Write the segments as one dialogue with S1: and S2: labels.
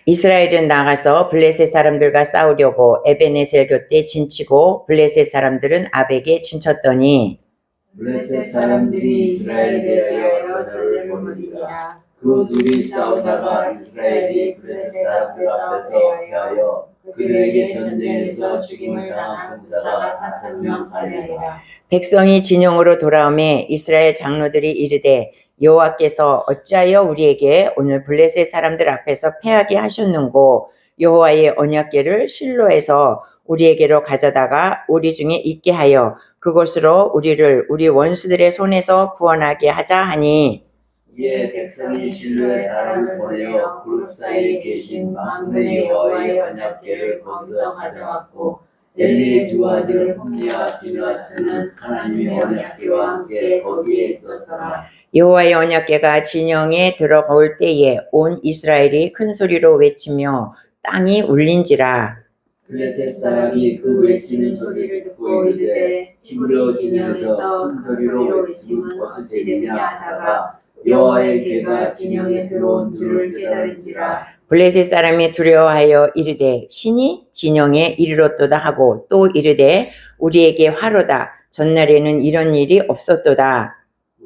S1: 이스라엘은 나가서 블레셋 사람들과 싸우려고 에베네셀 곁에 진치고 블레셋 사람들은 아벡에 진쳤더니
S2: 블레셋 사람들이 이스라엘에 대하여 전열을 벌이니라. 그 둘이 싸우다가 이스라엘이 블레셋 앞에서 패하여 그들에게 전쟁에서 죽임을 당한 군사가 4,000명 가량이라.
S1: 백성이 진영으로 돌아오매 이스라엘 장로들이 이르되 여호와께서 어찌하여 우리에게 오늘 블레셋 사람들 앞에서 패하게 하셨는고 여호와의 언약궤를 실로에서 우리에게로 가져다가 우리 중에 있게 하여 그곳으로 우리를 우리 원수들의 손에서 구원하게 하자 하니
S2: 이에 백성이 실로의 사람을 보내어 그룹 사이에 계신 망군의 여호와의 언약궤를 거기서 가져왔고 엘리의 두 아들 홈니와 비느하스는 하나님의 언약궤와 함께 거기에 있었더라.
S1: 여호와의 언약궤가 진영에 들어올 때에 온 이스라엘이 큰 소리로 외치며 땅이 울린지라.
S2: 블레셋 사람이 그 외치는 소리를 듣고 이르되 히브리 진영에서 큰 소리로 외침은 어찌 되느냐 하다가 여호와의 궤가 진영에 들어온 줄을 깨달은지라.
S1: 블레셋 사람이 두려워하여 이르되 신이 진영에 이르렀도다 하고 또 이르되 우리에게 화로다. 전날에는 이런 일이 없었도다.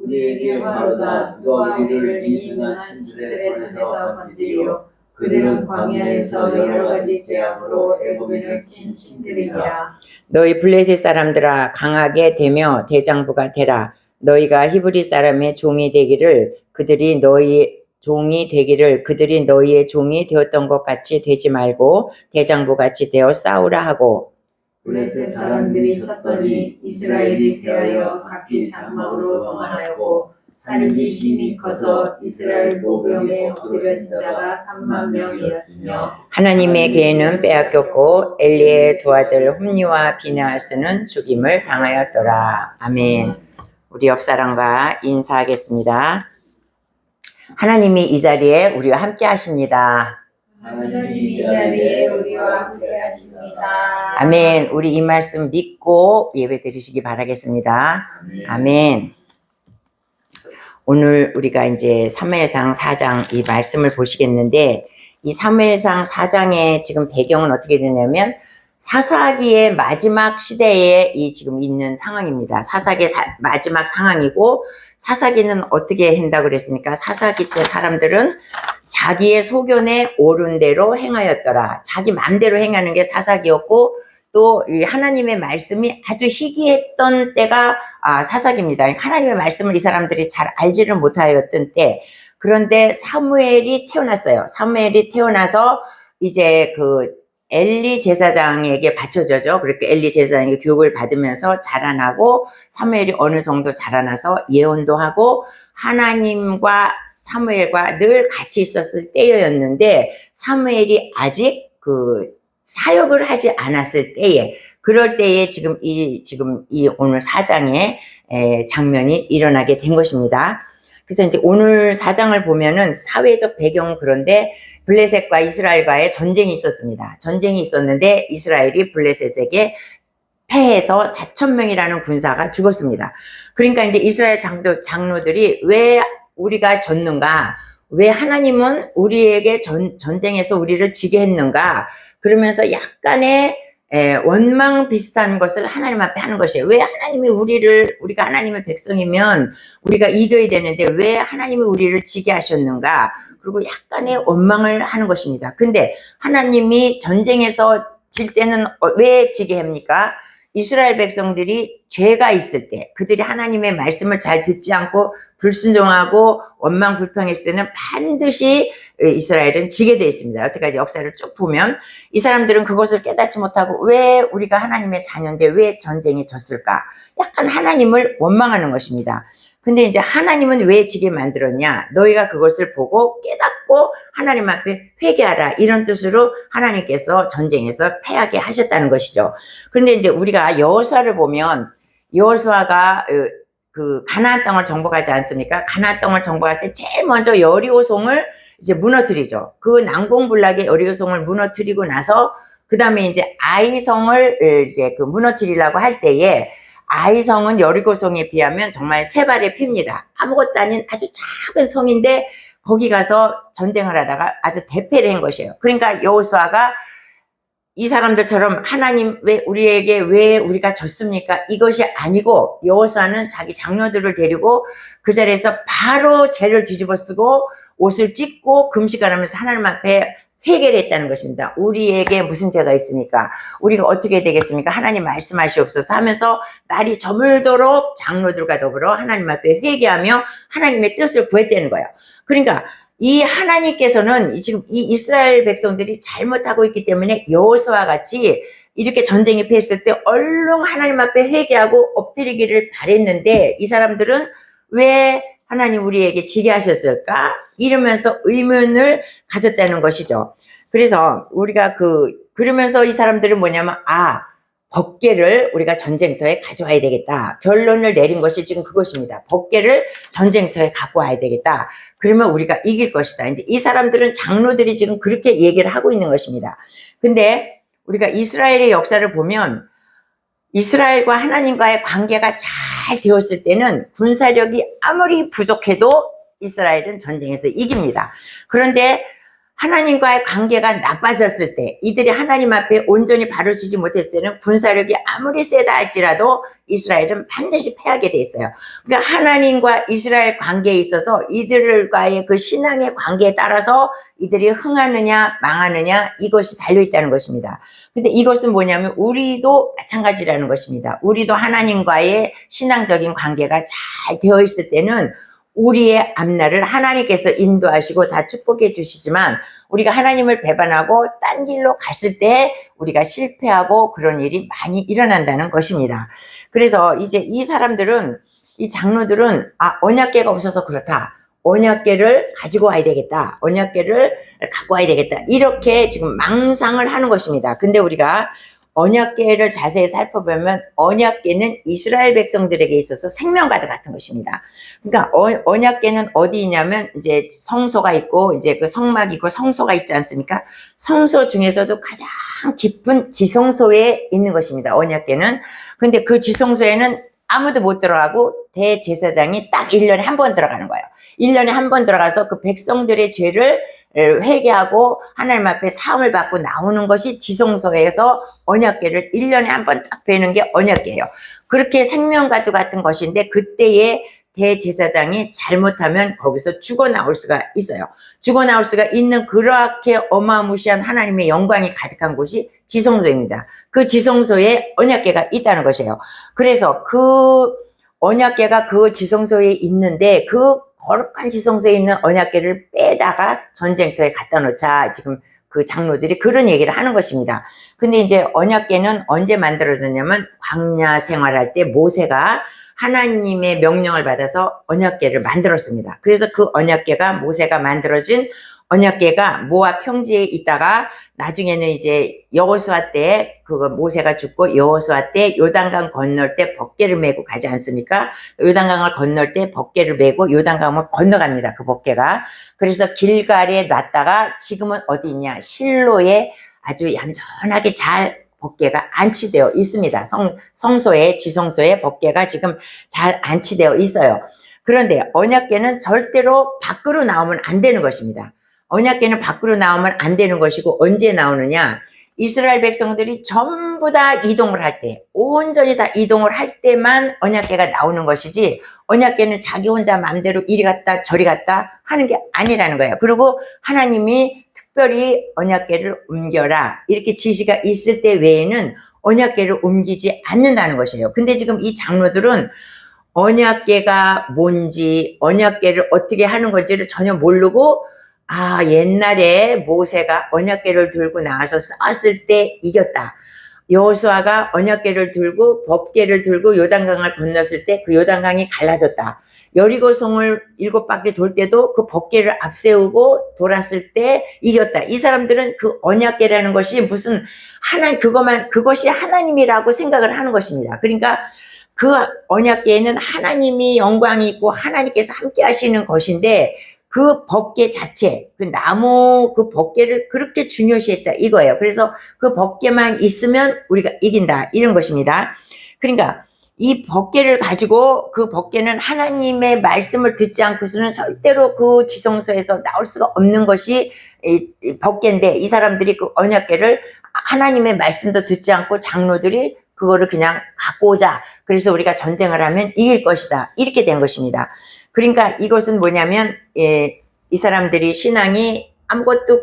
S2: 우리에게 화로다. 누가 우리를 이 능한 신들의 손에서 건지리요. 그들은 광야에서 여러 가지 재앙으로 애굽인을 친 신들이니라.
S1: 너희 블레셋 사람들아 강하게 되며 대장부가 되라. 너희가 히브리 사람의 종이 되기를 그들이 너희의 종이 되었던 것 같이 되지 말고 대장부같이 되어 싸우라 하고.
S2: 블레셋 사람들이 쳤더니 이스라엘이 패하여 각기 장막으로 도망하였고 산이 심히 커서 이스라엘 보병에 엎드려진 자가 30,000명이었으며
S1: 하나님의 궤는 빼앗겼고 엘리의 두 아들 홈니와 비느하스는 죽임을 당하였더라. 아멘. 우리 옆사람과 인사하겠습니다. 하나님이 이 자리에 우리와 함께 하십니다.
S2: 하나님이 이 자리에 우리와 함께 하십니다.
S1: 아멘. 우리 이 말씀 믿고 예배 드리시기 바라겠습니다. 아멘. 오늘 우리가 이제 사무엘상 4장 이 말씀을 보시겠는데 이 사무엘상 4장의 지금 배경은 어떻게 되냐면 사사기의 마지막 시대에 이 지금 있는 상황입니다. 사사기의 마지막 상황이고 사사기는 어떻게 한다고 그랬습니까? 사사기 때 사람들은 자기의 소견에 옳은 대로 행하였더라. 자기 마음대로 행하는 게 사사기였고 또 이 하나님의 말씀이 아주 희귀했던 때가 사사기입니다. 하나님의 말씀을 이 사람들이 잘 알지를 못하였던 때. 그런데 사무엘이 태어났어요. 사무엘이 태어나서 이제 그 엘리 제사장에게 바쳐져죠. 그렇게 엘리 제사장에게 교육을 받으면서 자라나고 사무엘이 어느 정도 자라나서 예언도 하고 하나님과 사무엘과 늘 같이 있었을 때였는데 사무엘이 아직 그 사역을 하지 않았을 때에 그럴 때에 지금 이 오늘 4장의 장면이 일어나게 된 것입니다. 그래서 이제 오늘 4장을 보면은 사회적 배경은 그런데 블레셋과 이스라엘과의 전쟁이 있었습니다. 전쟁이 있었는데 이스라엘이 블레셋에게 패해서 4,000명이라는 군사가 죽었습니다. 그러니까 이제 이스라엘 장로들이 왜 우리가 졌는가? 왜 하나님은 우리에게 전쟁에서 우리를 지게 했는가? 그러면서 약간의 원망 비슷한 것을 하나님 앞에 하는 것이에요. 왜 하나님이 우리가 하나님의 백성이면 우리가 이겨야 되는데 왜 하나님이 우리를 지게 하셨는가? 그리고 약간의 원망을 하는 것입니다. 근데 하나님이 전쟁에서 질 때는 왜 지게 합니까? 이스라엘 백성들이 죄가 있을 때, 그들이 하나님의 말씀을 잘 듣지 않고 불순종하고 원망 불평했을 때는 반드시 이스라엘은 지게 되어 있습니다. 여태까지 역사를 쭉 보면 이 사람들은 그것을 깨닫지 못하고 왜 우리가 하나님의 자녀인데 왜 전쟁에 졌을까? 약간 하나님을 원망하는 것입니다. 근데 이제 하나님은 왜 지게 만들었냐? 너희가 그것을 보고 깨닫고 하나님 앞에 회개하라. 이런 뜻으로 하나님께서 전쟁에서 패하게 하셨다는 것이죠. 그런데 이제 우리가 여호수아를 보면 여호수아가 그 가나안 땅을 정복하지 않습니까? 가나안 땅을 정복할 때 제일 먼저 여리고성을 이제 무너뜨리죠. 그 난공불락의 여리고성을 무너뜨리고 나서 그 다음에 이제 아이성을 이제 그 무너뜨리려고 할 때에 아이성은 여리고성에 비하면 정말 세 발의 피입니다. 아무것도 아닌 아주 작은 성인데 거기 가서 전쟁을 하다가 아주 대패를 한 것이에요. 그러니까 여호수아가 이 사람들처럼 하나님 왜 우리가 졌습니까? 이것이 아니고 여호수아는 자기 장로들을 데리고 그 자리에서 바로 죄를 뒤집어쓰고 옷을 찢고 금식을 하면서 하나님 앞에 회개를 했다는 것입니다. 우리에게 무슨 죄가 있습니까? 우리가 어떻게 되겠습니까? 하나님 말씀하시옵소서 하면서 날이 저물도록 장로들과 더불어 하나님 앞에 회개하며 하나님의 뜻을 구했다는 거예요. 그러니까 이 하나님께서는 지금 이 이스라엘 백성들이 잘못하고 있기 때문에 여호수아와 같이 이렇게 전쟁이 패했을 때 얼른 하나님 앞에 회개하고 엎드리기를 바랬는데 이 사람들은 왜 하나님 우리에게 지게 하셨을까? 이러면서 의문을 가졌다는 것이죠. 그래서 우리가 그러면서 이 사람들은 뭐냐면 법궤를 우리가 전쟁터에 가져와야 되겠다. 결론을 내린 것이 지금 그것입니다. 법궤를 전쟁터에 갖고 와야 되겠다. 그러면 우리가 이길 것이다. 이제 이 사람들은 장로들이 지금 그렇게 얘기를 하고 있는 것입니다. 근데 우리가 이스라엘의 역사를 보면 이스라엘과 하나님과의 관계가 잘 되었을 때는 군사력이 아무리 부족해도 이스라엘은 전쟁에서 이깁니다. 그런데 하나님과의 관계가 나빠졌을 때, 이들이 하나님 앞에 온전히 발을 쓰지 못했을 때는 군사력이 아무리 세다 할지라도 이스라엘은 반드시 패하게 돼 있어요. 그러니까 하나님과 이스라엘 관계에 있어서 이들과의 그 신앙의 관계에 따라서 이들이 흥하느냐 망하느냐 이것이 달려있다는 것입니다. 근데 이것은 뭐냐면 우리도 마찬가지라는 것입니다. 우리도 하나님과의 신앙적인 관계가 잘 되어 있을 때는 우리의 앞날을 하나님께서 인도하시고 다 축복해 주시지만 우리가 하나님을 배반하고 딴 길로 갔을 때 우리가 실패하고 그런 일이 많이 일어난다는 것입니다. 그래서 이제 이 사람들은, 이 장로들은 언약궤가 없어서 그렇다. 언약궤를 가지고 와야 되겠다. 언약궤를 갖고 와야 되겠다. 이렇게 지금 망상을 하는 것입니다. 근데 우리가 언약궤를 자세히 살펴보면 언약궤는 이스라엘 백성들에게 있어서 생명과도 같은 것입니다. 그러니까 언약궤는 어디 있냐면 이제 성소가 있고 이제 그 성막이 있고 성소가 있지 않습니까? 성소 중에서도 가장 깊은 지성소에 있는 것입니다. 언약궤는. 근데 그 지성소에는 아무도 못 들어가고 대제사장이 딱 1년에 한 번 들어가는 거예요. 1년에 한 번 들어가서 그 백성들의 죄를 회개하고 하나님 앞에 사함을 받고 나오는 것이 지성소에서 언약궤를 1년에 한 번 딱 뵈는 게 언약궤예요. 그렇게 생명과도 같은 것인데 그때에 대제사장이 잘못하면 거기서 죽어 나올 수가 있어요. 죽어 나올 수가 있는 그렇게 어마무시한 하나님의 영광이 가득한 곳이 지성소입니다. 그 지성소에 언약궤가 있다는 것이에요. 그래서 그 언약궤가 그 지성소에 있는데 그 거룩한 지성소에 있는 언약궤를 빼다가 전쟁터에 갖다 놓자. 지금 그 장로들이 그런 얘기를 하는 것입니다. 근데 이제 언약궤는 언제 만들어졌냐면 광야 생활할 때 모세가 하나님의 명령을 받아서 언약궤를 만들었습니다. 그래서 그 언약궤가 모세가 만들어진 언약궤가 모압 평지에 있다가 나중에는 이제 여호수아 때 그거 모세가 죽고 여호수아 때 요단강 건널 때 법궤를 메고 가지 않습니까? 요단강을 건널 때 법궤를 메고 요단강을 건너갑니다. 그 법궤가. 그래서 길갈에 놨다가 지금은 어디 있냐? 실로에 아주 얌전하게 잘 법궤가 안치되어 있습니다. 성소에 지성소에 법궤가 지금 잘 안치되어 있어요. 그런데 언약궤는 절대로 밖으로 나오면 안 되는 것입니다. 언약궤는 밖으로 나오면 안 되는 것이고 언제 나오느냐? 이스라엘 백성들이 전부 다 이동을 할 때, 온전히 다 이동을 할 때만 언약궤가 나오는 것이지 언약궤는 자기 혼자 마음대로 이리 갔다 저리 갔다 하는 게 아니라는 거예요. 그리고 하나님이 특별히 언약궤를 옮겨라 이렇게 지시가 있을 때 외에는 언약궤를 옮기지 않는다는 것이에요. 근데 지금 이 장로들은 언약궤가 뭔지 언약궤를 어떻게 하는 건지를 전혀 모르고 옛날에 모세가 언약궤를 들고 나와서 싸웠을 때 이겼다. 여호수아가 언약궤를 들고 법궤를 들고 요단강을 건넜을 때 그 요단강이 갈라졌다. 여리고성을 7바퀴 돌 때도 그 법궤를 앞세우고 돌았을 때 이겼다. 이 사람들은 그 언약궤라는 것이 무슨 그것이 하나님이라고 생각을 하는 것입니다. 그러니까 그 언약궤에는 하나님이 영광이 있고 하나님께서 함께 하시는 것인데 그 법궤 자체, 그 나무 그 법궤를 그렇게 중요시했다 이거예요. 그래서 그 법궤만 있으면 우리가 이긴다 이런 것입니다. 그러니까 이 법궤를 가지고 그 법궤는 하나님의 말씀을 듣지 않고서는 절대로 그 지성소에서 나올 수가 없는 것이 이 법궤인데 이 사람들이 그 언약궤를 하나님의 말씀도 듣지 않고 장로들이 그거를 그냥 갖고 오자. 그래서 우리가 전쟁을 하면 이길 것이다. 이렇게 된 것입니다. 그러니까 이것은 뭐냐면 이 사람들이 신앙이 아무것도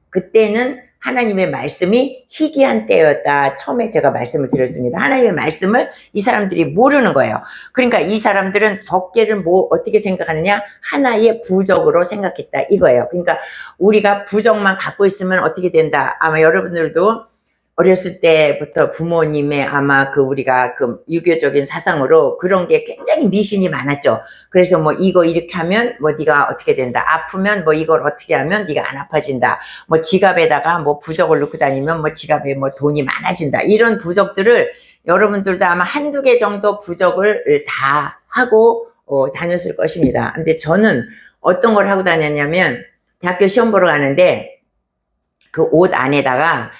S1: 그때는 하나님의 말씀이 희귀한 때였다. 처음에 제가 말씀을 드렸습니다. 하나님의 말씀을 이 사람들이 모르는 거예요. 그러니까 이 사람들은 법궤를 뭐 어떻게 생각하느냐? 하나의 부적으로 생각했다 이거예요. 그러니까 우리가 부적만 갖고 있으면 어떻게 된다. 아마 여러분들도 어렸을 때부터 부모님의 아마 우리가 유교적인 사상으로 그런 게 굉장히 미신이 많았죠. 그래서 뭐 이거 이렇게 하면 뭐 네가 어떻게 된다. 아프면 뭐 이걸 어떻게 하면 네가 안 아파진다. 뭐 지갑에다가 뭐 부적을 넣고 다니면 뭐 지갑에 뭐 돈이 많아진다. 이런 부적들을 여러분들도 아마 한두 개 정도 부적을 다 하고 다녔을 것입니다. 근데 저는 어떤 걸 하고 다녔냐면 대학교 시험 보러 가는데 그 옷 안에다가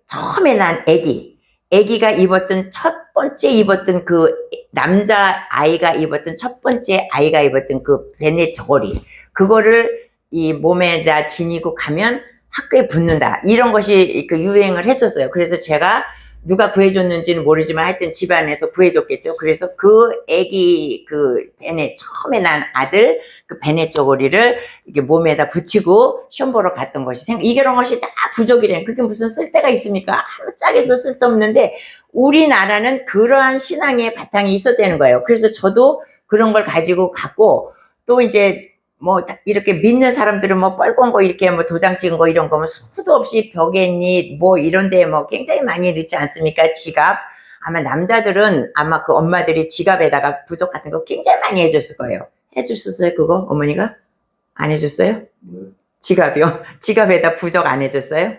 S1: 처음에 난 애기가 입었던 첫 번째 입었던 남자 아이가 입었던 첫 번째 아이가 입었던 베네 저고리 그거를 이 몸에다 지니고 가면 학교에 붙는다 이런 것이 유행을 했었어요. 그래서 제가 누가 구해줬는지는 모르지만 하여튼 집안에서 구해줬겠죠. 그래서 애기 베네 처음에 난 아들 베네 저고리를 이렇게 몸에다 붙이고 시험 보러 갔던 것이 이런 것이 다 부적이래. 그게 무슨 쓸데가 있습니까? 아무 짝에서 쓸데없는데 우리나라는 그러한 신앙의 바탕이 있었다는 거예요. 그래서 저도 그런 걸 가지고 갔고 또 이제 뭐 이렇게 믿는 사람들은 뭐 뻘건 거 이렇게 뭐 도장 찍은 거 이런 거면 수도 없이 벽에니 뭐 이런데 뭐 굉장히 많이 넣지 않습니까? 지갑 아마 남자들은 아마 엄마들이 지갑에다가 부적 같은 거 굉장히 많이 해줬을 거예요. 해줬었어요 그거 어머니가? 안 해줬어요? 지갑이요? 지갑에다 부적 안 해줬어요?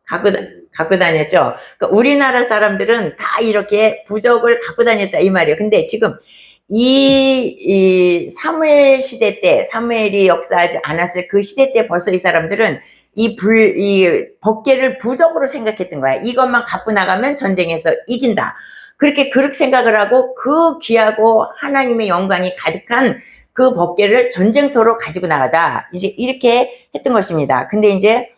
S1: 갖고 다녔죠? 그러니까 우리나라 사람들은 다 이렇게 부적을 갖고 다녔다 이 말이에요. 근데 지금 이 사무엘 시대 때 사무엘이 역사하지 않았을 그 시대 때 벌써 이 사람들은 이 법궤를 부적으로 생각했던 거야. 이것만 갖고 나가면 전쟁에서 이긴다. 그렇게 생각을 하고 귀하고 하나님의 영광이 가득한 그 법궤를 전쟁터로 가지고 나가자. 이제 이렇게 했던 것입니다. 근데 이제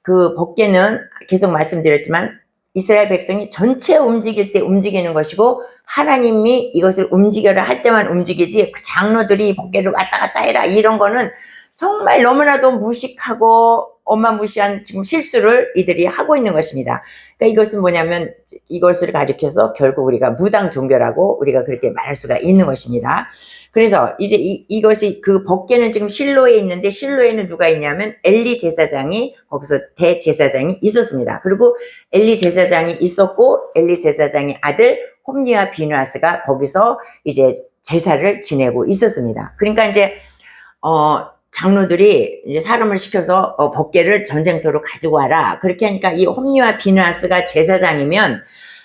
S1: 그 법궤는 계속 말씀드렸지만 이스라엘 백성이 전체 움직일 때 움직이는 것이고 하나님이 이것을 움직여라 할 때만 움직이지 장로들이 법궤를 왔다 갔다 해라 이런 거는 정말 너무나도 무식하고 어마무시한 지금 실수를 이들이 하고 있는 것입니다. 그러니까 이것은 뭐냐면 이것을 가리켜서 결국 우리가 무당 종교라고 우리가 그렇게 말할 수가 있는 것입니다. 그래서 이제 이것이 법궤는 지금 실로에 있는데 실로에는 누가 있냐면 엘리 제사장이 거기서 대제사장이 있었습니다. 그리고 엘리 제사장이 있었고 엘리 제사장의 아들 홈니와 비누아스가 거기서 이제 제사를 지내고 있었습니다. 그러니까 이제 장로들이 이제 사람을 시켜서 법궤를 전쟁터로 가지고 와라. 그렇게 하니까 이 홈니와 비누아스가 제사장이면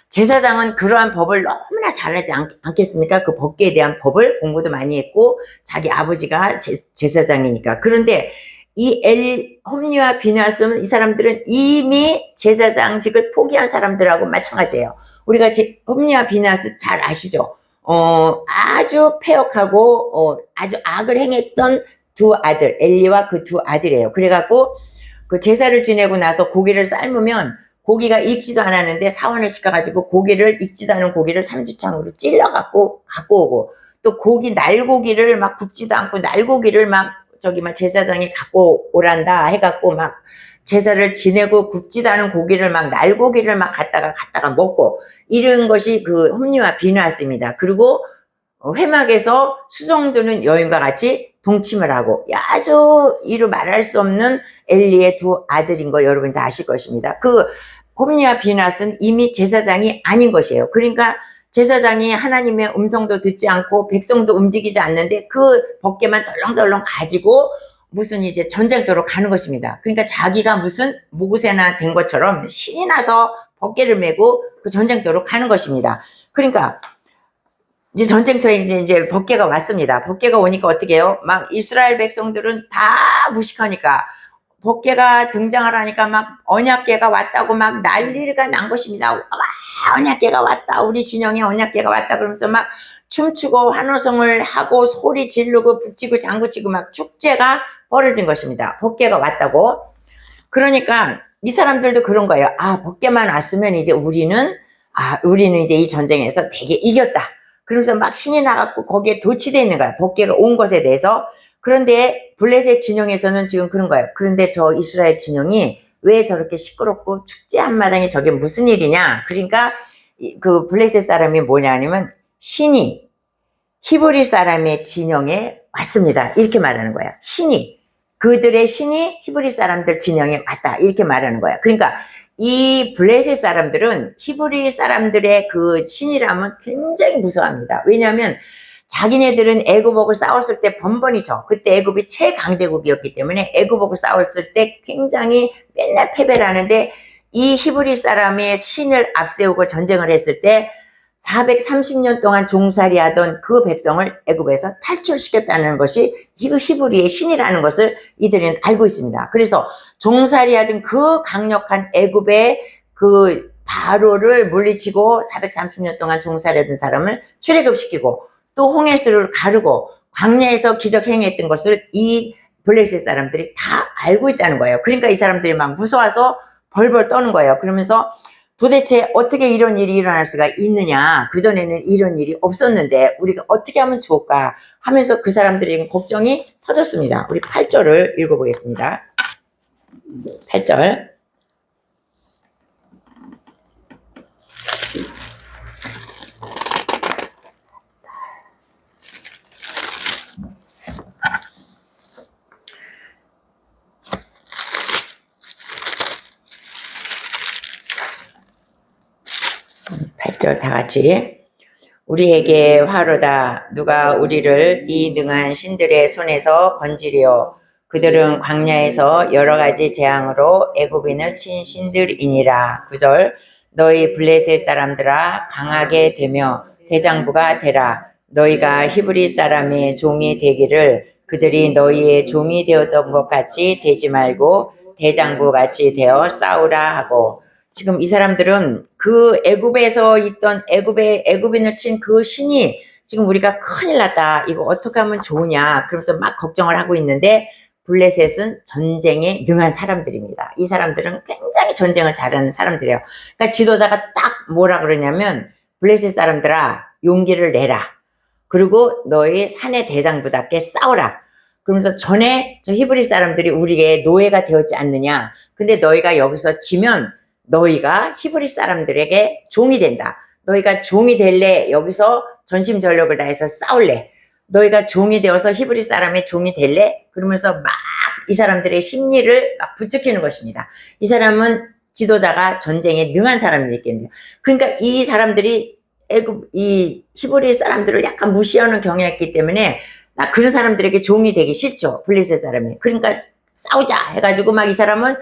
S1: 제사장은 그러한 법을 너무나 잘하지 않겠습니까? 그 법궤에 대한 법을 공부도 많이 했고 자기 아버지가 제사장이니까. 그런데 이 홈니와 비누아스는 이 사람들은 이미 제사장직을 포기한 사람들하고 마찬가지예요. 우리가 홈니와 비누아스 잘 아시죠? 아주 패역하고 아주 악을 행했던 두 아들, 엘리와 그 두 아들이에요. 그래갖고 그 제사를 지내고 나서 고기를 삶으면 고기가 익지도 않았는데 사원을 시켜가지고 익지도 않은 고기를 삼지창으로 찔러갖고 갖고 오고 또 날고기를 막 굽지도 않고 날고기를 막 제사장이 갖고 오란다 해갖고 막 제사를 지내고 굽지도 않은 고기를 막 날고기를 막 갖다가 먹고 이런 것이 홈니와 비누아스입니다. 그리고 회막에서 수종드는 여인과 같이 동침을 하고 아주 이루 말할 수 없는 엘리의 두 아들인 거 여러분 다 아실 것입니다. 홈니와 비누아스는 이미 제사장이 아닌 것이에요. 그러니까 제사장이 하나님의 음성도 듣지 않고 백성도 움직이지 않는데 법궤만 덜렁덜렁 가지고 무슨 이제 전쟁터로 가는 것입니다. 그러니까 자기가 무슨 모세나 된 것처럼 신이 나서 법궤를 메고 전쟁터로 가는 것입니다. 그러니까 이제 전쟁터에 이제 법궤가 왔습니다. 법궤가 오니까 어떻게 해요? 막 이스라엘 백성들은 다 무식하니까 법궤가 등장하라니까 막 언약궤가 왔다고 막 난리가 난 것입니다. 와, 언약궤가 왔다. 우리 진영에 언약궤가 왔다. 그러면서 막 춤추고 환호성을 하고 소리 지르고 북치고 장구치고 막 축제가 벌어진 것입니다. 법궤가 왔다고. 그러니까 이 사람들도 그런 거예요. 아, 법궤만 왔으면 이제 우리는 이제 이 전쟁에서 되게 이겼다. 그러면서 막 신이 나갖고 거기에 도취되어 있는 거야. 법궤가 온 것에 대해서. 그런데 블레셋 진영에서는 지금 그런 거예요. 그런데 저 이스라엘 진영이 왜 저렇게 시끄럽고 축제 한마당에 저게 무슨 일이냐. 그러니까 그 블레셋 사람이 뭐냐면 신이 히브리 사람의 진영에 왔습니다. 이렇게 말하는 거야. 그들의 신이 히브리 사람들 진영에 왔다. 이렇게 말하는 거야. 그러니까 이 블레셋 사람들은 히브리 사람들의 그 신이라면 굉장히 무서워합니다. 왜냐하면 자기네들은 애굽하고 싸웠을 때 번번이 져. 그때 애굽이 최강대국이었기 때문에 애굽하고 싸웠을 때 굉장히 맨날 패배를 하는데 이 히브리 사람의 신을 앞세우고 전쟁을 했을 때 430년 동안 종살이 하던 그 백성을 애굽에서 탈출시켰다는 것이 히브리의 신이라는 것을 이들은 알고 있습니다. 그래서 종살이 하던 그 강력한 애굽의 그 바로를 물리치고 430년 동안 종살이 하던 사람을 출애굽시키고 또 홍해수를 가르고 광야에서 기적 행했던 것을 이 블레셋 사람들이 다 알고 있다는 거예요. 그러니까 이 사람들이 막 무서워서 벌벌 떠는 거예요. 그러면서 도대체 어떻게 이런 일이 일어날 수가 있느냐. 그전에는 이런 일이 없었는데 우리가 어떻게 하면 좋을까 하면서 그 사람들이 걱정이 터졌습니다. 우리 8절을 읽어보겠습니다. 8절. 다 같이. 우리에게 화로다. 누가 우리를 이 능한 신들의 손에서 건지리요. 그들은 광야에서 여러 가지 재앙으로 애굽인을 친 신들이니라. 9절. 너희 블레셋 사람들아 강하게 되며 대장부가 되라. 너희가 히브리 사람의 종이 되기를 그들이 너희의 종이 되었던 것 같이 되지 말고 대장부 같이 되어 싸우라 하고. 지금 이 사람들은 그 애굽에서 있던 애굽인을 친 그 신이 지금 우리가 큰일 났다. 이거 어떻게 하면 좋으냐. 그러면서 막 걱정을 하고 있는데 블레셋은 전쟁에 능한 사람들입니다. 이 사람들은 굉장히 전쟁을 잘하는 사람들이에요. 그러니까 지도자가 딱 뭐라 그러냐면 블레셋 사람들아 용기를 내라. 그리고 너희 산의 대장부답게 싸우라. 그러면서 전에 저 히브리 사람들이 우리에게 노예가 되었지 않느냐. 근데 너희가 여기서 지면 너희가 히브리 사람들에게 종이 된다. 너희가 종이 될래? 여기서 전심전력을 다해서 싸울래? 너희가 종이 되어서 히브리 사람의 종이 될래? 그러면서 막 이 사람들의 심리를 막 부추기는 것입니다. 이 사람은 지도자가 전쟁에 능한 사람이겠네요. 그러니까 이 사람들이 이 히브리 사람들을 약간 무시하는 경향이었기 때문에 나 그런 사람들에게 종이 되기 싫죠. 블레셋 사람이. 그러니까 싸우자 해가지고 막 이 사람은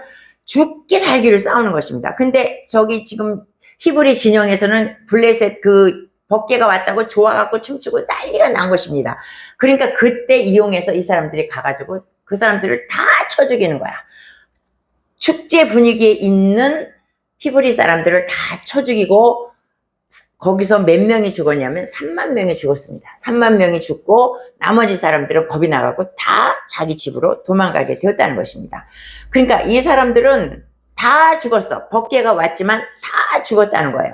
S1: 죽게 살기를 싸우는 것입니다. 근데 저기 지금 히브리 진영에서는 블레셋 그 법궤가 왔다고 좋아갖고 춤추고 난리가 난 것입니다. 그러니까 그때 이용해서 이 사람들이 가가지고 그 사람들을 다 쳐 죽이는 거야. 축제 분위기에 있는 히브리 사람들을 다 쳐 죽이고 거기서 몇 명이 죽었냐면 3만 명이 죽었습니다. 3만 명이 죽고 나머지 사람들은 겁이 나가고 다 자기 집으로 도망가게 되었다는 것입니다. 그러니까 이 사람들은 다 죽었어. 법궤가 왔지만 다 죽었다는 거예요.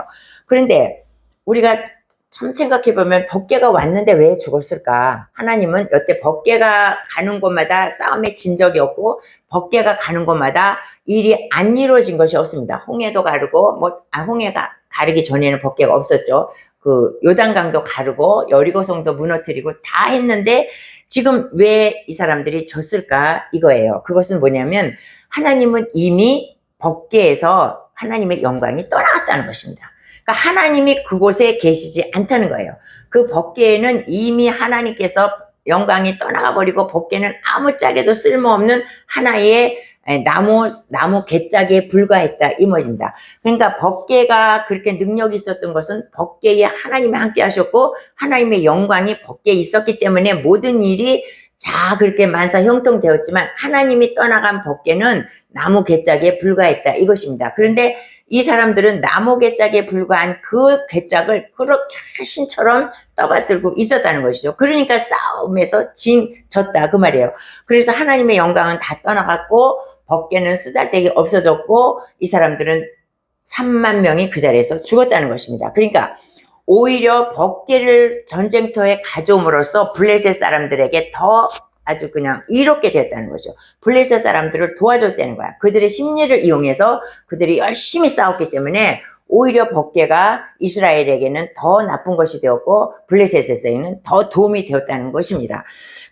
S1: 그런데 우리가 참 생각해보면 법궤가 왔는데 왜 죽었을까? 하나님은 여태 법궤가 가는 곳마다 싸움에 진 적이 없고 법궤가 가는 곳마다 일이 안 이루어진 것이 없습니다. 홍해도 가르고 홍해가 가르기 전에는 법궤가 없었죠. 그 요단강도 가르고 여리고성도 무너뜨리고 다 했는데 지금 왜 이 사람들이 졌을까 이거예요. 그것은 뭐냐면 하나님은 이미 법궤에서 하나님의 영광이 떠나갔다는 것입니다. 그러니까 하나님이 그곳에 계시지 않다는 거예요. 그 법궤에는 이미 하나님께서 영광이 떠나가 버리고 법궤는 아무짝에도 쓸모없는 하나의 나무 개짝에 불과했다 이 말입니다. 그러니까 법궤가 그렇게 능력이 있었던 것은 법궤에 하나님이 함께 하셨고 하나님의 영광이 법궤에 있었기 때문에 모든 일이 자, 그렇게 만사 형통되었지만 하나님이 떠나간 법궤는 나무 괴짝에 불과했다 이것입니다. 그런데 이 사람들은 나무 괴짝에 불과한 그 괴짝을 그렇게 신처럼 떠받들고 있었다는 것이죠. 그러니까 싸움에서 졌다 그 말이에요. 그래서 하나님의 영광은 다 떠나갔고 법궤는 쓰잘데기 없어졌고 이 사람들은 3만 명이 그 자리에서 죽었다는 것입니다. 그러니까 오히려 법궤를 전쟁터에 가져옴으로써 블레셋 사람들에게 더 아주 그냥 이롭게 되었다는 거죠. 블레셋 사람들을 도와줬다는 거야. 그들의 심리를 이용해서 그들이 열심히 싸웠기 때문에 오히려 법궤가 이스라엘에게는 더 나쁜 것이 되었고 블레셋에서는 더 도움이 되었다는 것입니다.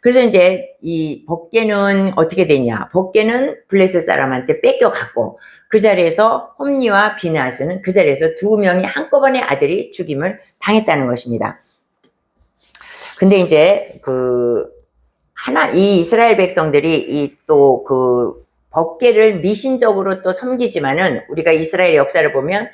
S1: 그래서 이제 이 법궤는 어떻게 되냐? 법궤는 블레셋 사람한테 뺏겨갔고 그 자리에서 홈니와 비느하스는 그 자리에서 두 명이 한꺼번에 아들이 죽임을 당했다는 것입니다. 근데 이제 이 이스라엘 백성들이 이 또 그 법궤를 미신적으로 또 섬기지만은 우리가 이스라엘 역사를 보면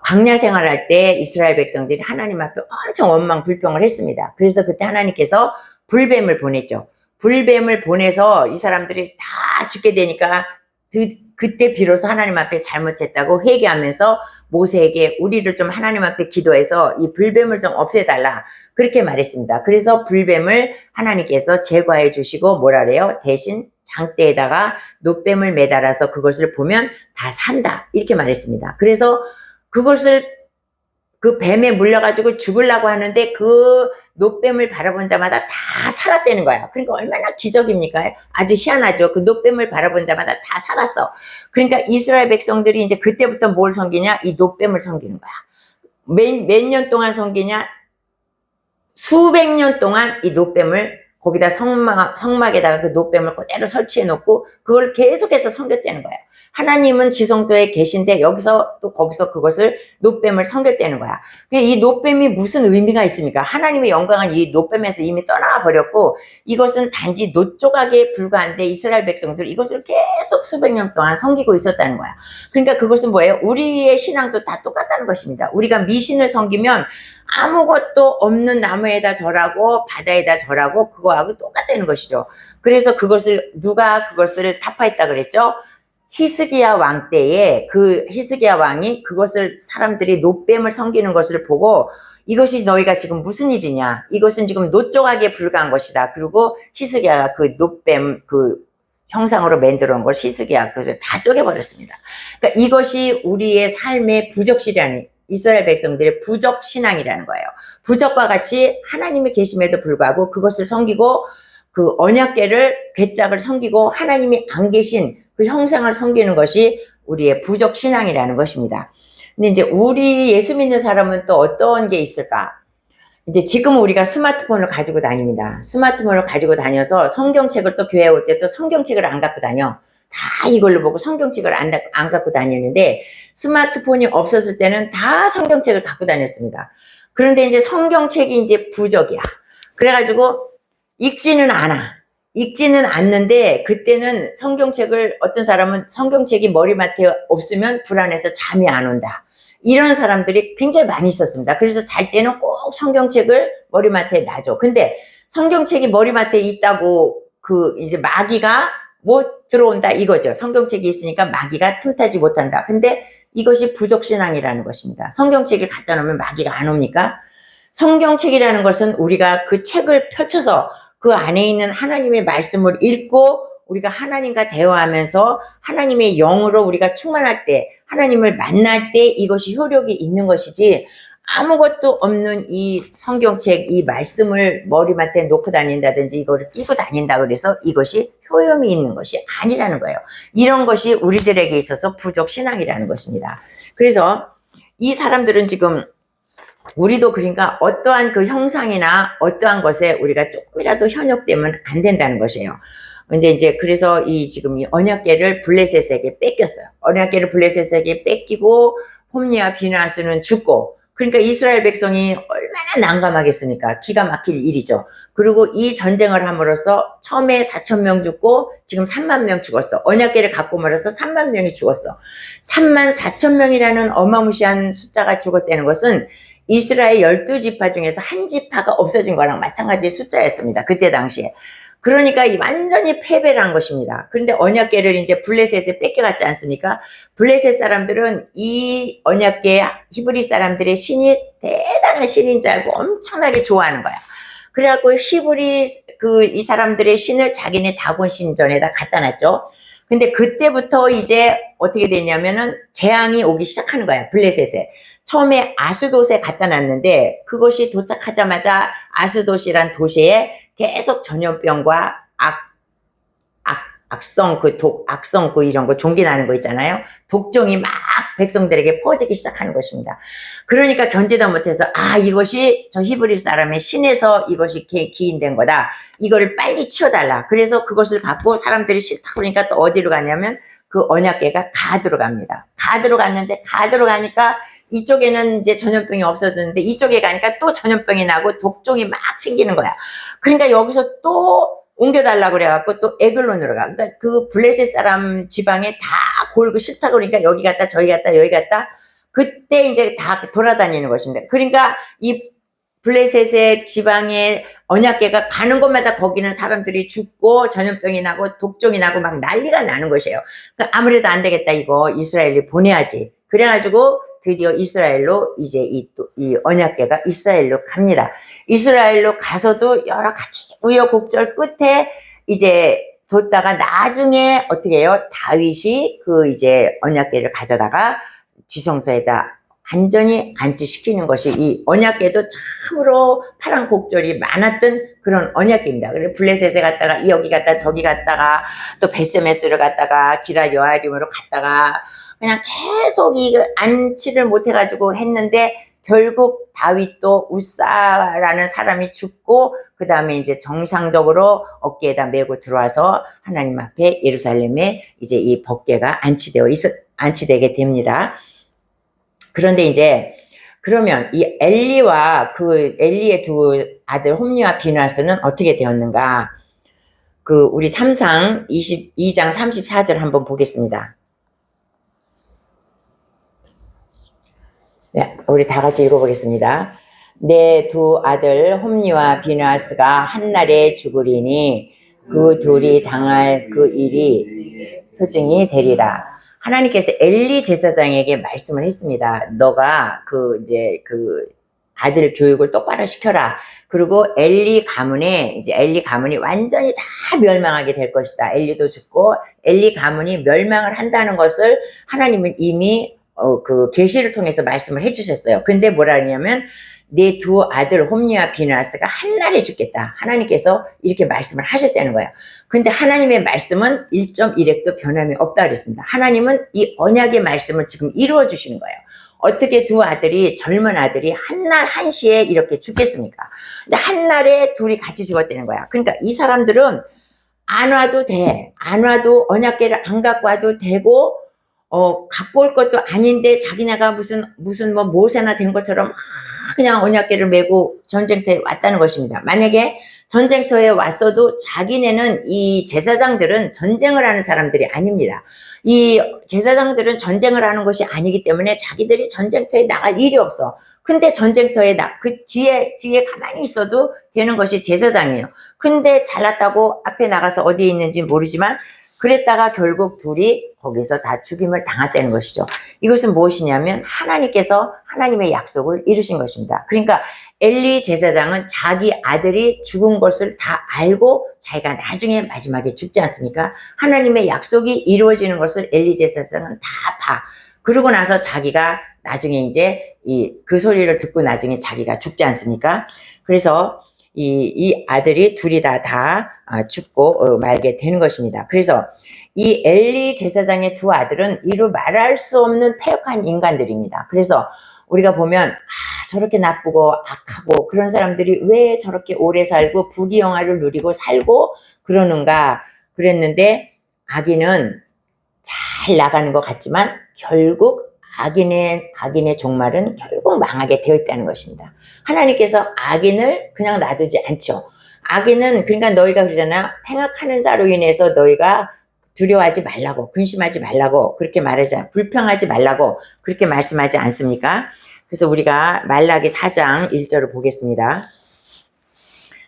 S1: 광야 생활할 때 이스라엘 백성들이 하나님 앞에 엄청 원망 불평을 했습니다. 그래서 그때 하나님께서 불뱀을 보냈죠. 불뱀을 보내서 이 사람들이 다 죽게 되니까 그때 비로소 하나님 앞에 잘못했다고 회개하면서 모세에게 우리를 좀 하나님 앞에 기도해서 이 불뱀을 좀 없애달라 그렇게 말했습니다. 그래서 불뱀을 하나님께서 제거해 주시고 뭐라 그래요? 대신 장대에다가 놋뱀을 매달아서 그것을 보면 다 산다 이렇게 말했습니다. 그래서 그것을 그 뱀에 물려가지고 죽으려고 하는데 그 놋뱀을 바라본 자마다 다 살았다는 거야. 그러니까 얼마나 기적입니까? 아주 희한하죠. 그 놋뱀을 바라본 자마다 다 살았어. 그러니까 이스라엘 백성들이 이제 그때부터 뭘 섬기냐? 이 놋뱀을 섬기는 거야. 몇 년 동안 섬기냐? 수백 년 동안 이 놋뱀을 거기다 성막에다가 그 놋뱀을 그대로 설치해 놓고 그걸 계속해서 섬겼다는 거야. 하나님은 지성소에 계신데 여기서 또 거기서 그것을 놋뱀을 섬겼다는 거야. 이 놋뱀이 무슨 의미가 있습니까? 하나님의 영광은 이 놋뱀에서 이미 떠나가 버렸고 이것은 단지 놋 조각에 불과한데 이스라엘 백성들 이것을 계속 수백 년 동안 섬기고 있었다는 거야. 그러니까 그것은 뭐예요? 우리의 신앙도 다 똑같다는 것입니다. 우리가 미신을 섬기면 아무것도 없는 나무에다 절하고 바다에다 절하고 그거하고 똑같다는 것이죠. 그래서 누가 그것을 타파했다 그랬죠? 히스기야 왕 때에 그 히스기야 왕이 그것을 사람들이 놋뱀을 섬기는 것을 보고 이것이 너희가 지금 무슨 일이냐? 이것은 지금 놋 조각에 불과한 것이다. 그리고 히스기야가 그 놋뱀 형상으로 만들어 놓은 걸 히스기야 그것을 다 쪼개버렸습니다. 그러니까 이것이 우리의 삶의 부적실이라는 이스라엘 백성들의 부적 신앙이라는 거예요. 부적과 같이 하나님이 계심에도 불구하고 그것을 섬기고 그 언약궤를 괴짝을 섬기고 하나님이 안 계신 그 형상을 섬기는 것이 우리의 부적 신앙이라는 것입니다. 근데 이제 우리 예수 믿는 사람은 또 어떤 게 있을까? 이제 지금 우리가 스마트폰을 가지고 다닙니다. 스마트폰을 가지고 다녀서 성경책을 또 교회에 올 때 또 성경책을 안 갖고 다녀. 다 이걸로 보고 성경책을 안 갖고 다니는데 스마트폰이 없었을 때는 다 성경책을 갖고 다녔습니다. 그런데 이제 성경책이 이제 부적이야. 그래가지고 읽지는 않는데 그때는 성경책을 어떤 사람은 성경책이 머리맡에 없으면 불안해서 잠이 안 온다. 이런 사람들이 굉장히 많이 있었습니다. 그래서 잘 때는 꼭 성경책을 머리맡에 놔줘. 근데 성경책이 머리맡에 있다고 이제 마귀가 못 들어온다 이거죠. 성경책이 있으니까 마귀가 틈타지 못한다. 근데 이것이 부적신앙이라는 것입니다. 성경책을 갖다 놓으면 마귀가 안 옵니까? 성경책이라는 것은 우리가 그 책을 펼쳐서 그 안에 있는 하나님의 말씀을 읽고 우리가 하나님과 대화하면서 하나님의 영으로 우리가 충만할 때 하나님을 만날 때 이것이 효력이 있는 것이지 아무것도 없는 이 성경책 이 말씀을 머리맡에 놓고 다닌다든지 이거를 끼고 다닌다 그래서 이것이 효용이 있는 것이 아니라는 거예요. 이런 것이 우리들에게 있어서 부적 신앙이라는 것입니다. 그래서 이 사람들은 지금 우리도 그러니까 어떠한 그 형상이나 어떠한 것에 우리가 조금이라도 현혹되면 안 된다는 것이에요. 근데 이제 그래서 지금 이 언약궤를 블레셋에게 뺏겼어요. 언약궤를 블레셋에게 뺏기고 홈니와 비느하스는 죽고 그러니까 이스라엘 백성이 얼마나 난감하겠습니까? 기가 막힐 일이죠. 그리고 이 전쟁을 함으로써 처음에 4,000명 죽고 지금 3만 명 죽었어. 언약궤를 갖고 말아서 3만 명이 죽었어. 3만 4천 명이라는 어마무시한 숫자가 죽었다는 것은 이스라엘 12지파 중에서 한 지파가 없어진 거랑 마찬가지의 숫자였습니다. 그때 당시에. 그러니까 완전히 패배를 한 것입니다. 그런데 언약궤를 이제 블레셋에 뺏겨갔지 않습니까? 블레셋 사람들은 이 언약궤 히브리 사람들의 신이 대단한 신인 줄 알고 엄청나게 좋아하는 거야. 그래갖고 히브리 이 사람들의 신을 자기네 다곤 신전에다 갖다 놨죠. 근데 그때부터 이제 어떻게 됐냐면은 재앙이 오기 시작하는 거야, 블레셋에. 처음에 아스돗에 갖다 놨는데 그것이 도착하자마자 아스돗이란 도시에 계속 전염병과 악성 악성 이런 거 종기 나는 거 있잖아요. 독종이 막 백성들에게 퍼지기 시작하는 것입니다. 그러니까 견디다 못해서 이것이 저 히브리 사람의 신에서 이것이 기인된 거다. 이거를 빨리 치워달라. 그래서 그것을 갖고 사람들이 싫다 그러니까 또 어디로 가냐면 그 언약궤가 가드로 갑니다. 가드로 갔는데 가드로 가니까 이쪽에는 이제 전염병이 없어졌는데 이쪽에 가니까 또 전염병이 나고 독종이 막 생기는 거야. 그러니까 여기서 또 옮겨달라고 그래갖고 또 에글론으로 가. 그러니까 그 블레셋 사람 지방에 다 골고 싫다 그러니까 여기 갔다 저기 갔다 여기 갔다 그때 이제 다 돌아다니는 것입니다. 그러니까 이 블레셋의 지방에 언약궤가 가는 곳마다 거기는 사람들이 죽고 전염병이 나고 독종이 나고 막 난리가 나는 것이에요. 그러니까 아무래도 안 되겠다 이거 이스라엘이 보내야지. 그래가지고 드디어 이스라엘로 이제 이 언약궤가 이스라엘로 갑니다. 이스라엘로 가서도 여러 가지 우여곡절 끝에 이제 뒀다가 나중에 어떻게 해요? 다윗이 그 이제 언약궤를 가져다가 지성소에다 완전히 안치시키는 것이 이 언약궤도 참으로 파란 곡절이 많았던 그런 언약궤입니다. 그래서 블레셋에 갔다가 여기 갔다 저기 갔다가 또 베세메스를 갔다가 기라 여아림으로 갔다가 그냥 계속 이 안치를 못해가지고 했는데 결국 다윗도 우사라는 사람이 죽고 그 다음에 이제 정상적으로 어깨에다 메고 들어와서 하나님 앞에 예루살렘에 이제 이 법궤가 안치되게 됩니다. 그런데 이제 그러면 이 엘리와 그 엘리의 두 아들 홈리와 비누아스는 어떻게 되었는가? 그 우리 3상 22장 34절 한번 보겠습니다. 네, 우리 다 같이 읽어보겠습니다. 내 두 아들 홈리와 비누아스가 한날에 죽으리니 그 둘이 당할 그 일이 표징이 되리라. 하나님께서 엘리 제사장에게 말씀을 했습니다. 너가 그 아들 교육을 똑바로 시켜라. 그리고 엘리 가문이 완전히 다 멸망하게 될 것이다. 엘리도 죽고 엘리 가문이 멸망을 한다는 것을 하나님은 이미 그 계시를 통해서 말씀을 해주셨어요. 근데 뭐라 그러냐면 내 두 아들 홈리와 비누아스가 한날에 죽겠다. 하나님께서 이렇게 말씀을 하셨다는 거예요. 근데 하나님의 말씀은 1.1획도 변함이 없다 그랬습니다. 하나님은 이 언약의 말씀을 지금 이루어 주시는 거예요. 어떻게 두 아들이 젊은 아들이 한날 한시에 이렇게 죽겠습니까? 근데 한날에 둘이 같이 죽었다는 거야. 그러니까 이 사람들은 안 와도 돼. 안 와도 언약궤를 안 갖고 와도 되고 갖고 올 것도 아닌데 자기네가 무슨 뭐 모세나 된 것처럼 그냥 언약궤를 메고 전쟁터에 왔다는 것입니다. 만약에 전쟁터에 왔어도 자기네는 이 제사장들은 전쟁을 하는 사람들이 아닙니다. 이 제사장들은 전쟁을 하는 것이 아니기 때문에 자기들이 전쟁터에 나갈 일이 없어. 근데 전쟁터에 그 뒤에 가만히 있어도 되는 것이 제사장이에요. 근데 잘났다고 앞에 나가서 어디에 있는지 모르지만 그랬다가 결국 둘이 거기서 다 죽임을 당했다는 것이죠. 이것은 무엇이냐면 하나님께서 하나님의 약속을 이루신 것입니다. 그러니까 엘리 제사장은 자기 아들이 죽은 것을 다 알고 자기가 나중에 마지막에 죽지 않습니까? 하나님의 약속이 이루어지는 것을 엘리 제사장은 다 봐. 그러고 나서 자기가 나중에 이제 그 소리를 듣고 나중에 자기가 죽지 않습니까? 그래서 이 아들이 둘이 다 죽고 말게 되는 것입니다. 그래서 이 엘리 제사장의 두 아들은 이루 말할 수 없는 패역한 인간들입니다. 그래서 우리가 보면 저렇게 나쁘고 악하고 그런 사람들이 왜 저렇게 오래 살고 부귀영화를 누리고 살고 그러는가 그랬는데 악인은 잘 나가는 것 같지만 결국 악인의 종말은 결국 망하게 되어 있다는 것입니다. 하나님께서 악인을 그냥 놔두지 않죠. 악인은 그러니까 너희가 그러잖아. 행악하는 자로 인해서 너희가 두려워하지 말라고 근심하지 말라고 그렇게 말하지 불평하지 말라고 그렇게 말씀하지 않습니까? 그래서 우리가 말라기 4장 1절을 보겠습니다.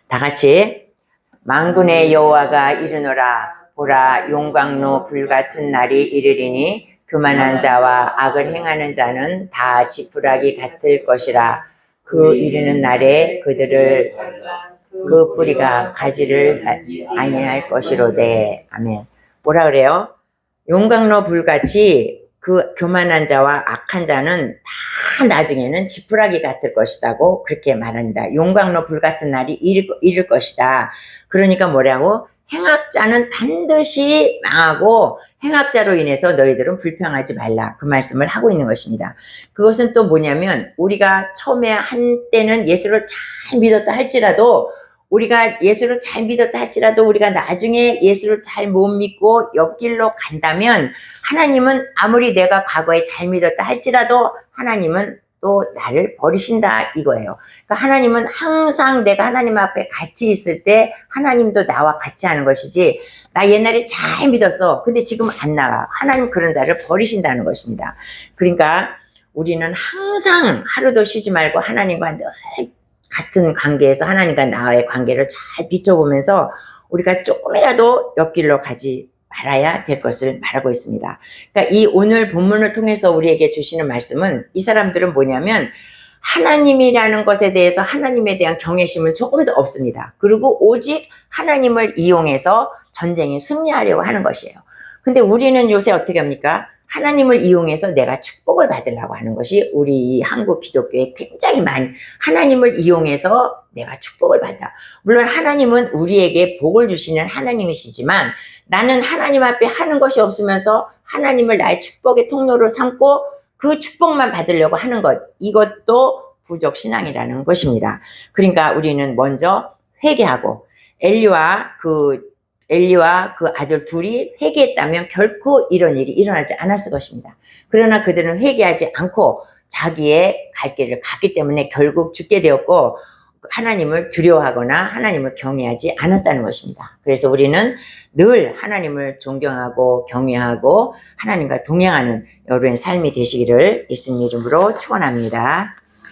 S1: 다 같이 만군의 여호와가 이르노라. 보라, 용광로 불같은 날이 이르리니 교만한 자와 악을 행하는 자는 다 지푸라기 같을 것이라. 그 이르는 날에 그들을 그 뿌리가 가지를 아니할 것이로되. 아멘. 뭐라 그래요? 용광로 불같이 그 교만한 자와 악한 자는 다 나중에는 지푸라기 같을 것이다고 그렇게 말합니다. 용광로 불같은 날이 이를 것이다. 그러니까 뭐라고? 행악자는 반드시 망하고 행악자로 인해서 너희들은 불평하지 말라. 그 말씀을 하고 있는 것입니다. 그것은 또 뭐냐면 우리가 처음에 한때는 예수를 잘 믿었다 할지라도 우리가 예수를 잘 믿었다 할지라도 우리가 나중에 예수를 잘 못 믿고 옆길로 간다면 하나님은 아무리 내가 과거에 잘 믿었다 할지라도 하나님은 또 나를 버리신다 이거예요. 그러니까 하나님은 항상 내가 하나님 앞에 같이 있을 때 하나님도 나와 같이 하는 것이지 나 옛날에 잘 믿었어. 근데 지금 안 나가. 하나님 그런 나를 버리신다는 것입니다. 그러니까 우리는 항상 하루도 쉬지 말고 하나님과 늘 같은 관계에서 하나님과 나와의 관계를 잘 비춰보면서 우리가 조금이라도 옆길로 가지 말아야 될 것을 말하고 있습니다. 그러니까 이 오늘 본문을 통해서 우리에게 주시는 말씀은 이 사람들은 뭐냐면 하나님이라는 것에 대해서 하나님에 대한 경외심은 조금도 없습니다. 그리고 오직 하나님을 이용해서 전쟁에 승리하려고 하는 것이에요. 근데 우리는 요새 어떻게 합니까? 하나님을 이용해서 내가 축복을 받으려고 하는 것이 우리 한국 기독교에 굉장히 많이 하나님을 이용해서 내가 축복을 받아. 물론 하나님은 우리에게 복을 주시는 하나님이시지만 나는 하나님 앞에 하는 것이 없으면서 하나님을 나의 축복의 통로로 삼고 그 축복만 받으려고 하는 것. 이것도 부족신앙이라는 것입니다. 그러니까 우리는 먼저 회개하고 엘리와 그 아들 둘이 회개했다면 결코 이런 일이 일어나지 않았을 것입니다. 그러나 그들은 회개하지 않고 자기의 갈 길을 갔기 때문에 결국 죽게 되었고 하나님을 두려워하거나 하나님을 경외하지 않았다는 것입니다. 그래서 우리는 늘 하나님을 존경하고 경외하고 하나님과 동행하는 여러분의 삶이 되시기를 예수님 이름으로 축원합니다.